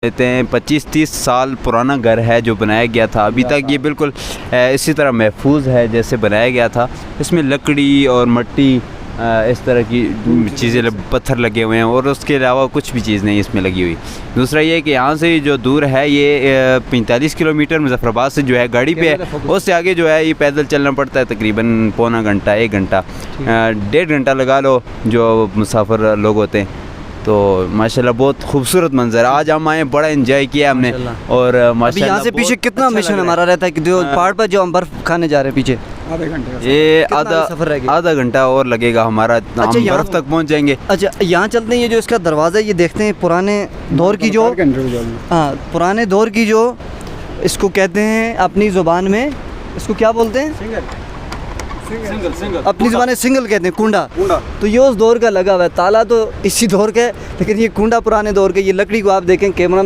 कहते हैं 25-30 साल पुराना घर है जो बनाया गया था, अभी तक ये बिल्कुल इसी तरह महफूज है जैसे बनाया गया था। इसमें लकड़ी और मिट्टी इस तरह की चीज़ें, पत्थर लगे हुए हैं और उसके अलावा कुछ भी चीज़ नहीं इसमें लगी हुई। दूसरा ये कि यहाँ से जो दूर है ये 45 किलोमीटर मुजफ्फराबाद से जो है गाड़ी पे है, उससे आगे जो है ये पैदल चलना पड़ता है, तकरीबन पौना घंटा 1 घंटा 1.5 घंटा लगा लो जो मुसाफिर लोग होते हैं। तो माशाल्लाह बहुत खूबसूरत मंजर, आज हम आए, बड़ा एंजॉय किया हमने। और माशाल्लाह यहाँ से पीछे कितना अच्छा मिशन हमारा रहता है कि जो पहाड़ पर जो हम बर्फ़ खाने जा रहे हैं पीछे? आधे घंटे ये सफ़र रह गया? आधा घंटा और लगेगा हमारा, हम बर्फ़ तक पहुँच जाएंगे। अच्छा, यहाँ चलते हैं, ये जो इसका दरवाज़ा है ये देखते हैं, पुराने दौर की जो, हाँ पुराने दौर की जो इसको कहते हैं अपनी ज़ुबान में, इसको क्या बोलते हैं? अपनी ज़बान में सिंगल कहते हैं, कुंडा। तो ये उस दौर का लगा हुआ है, ताला तो इसी दौर का है, लेकिन ये कुंडा पुराने दौर का। ये लकड़ी को आप देखें, कैमरा में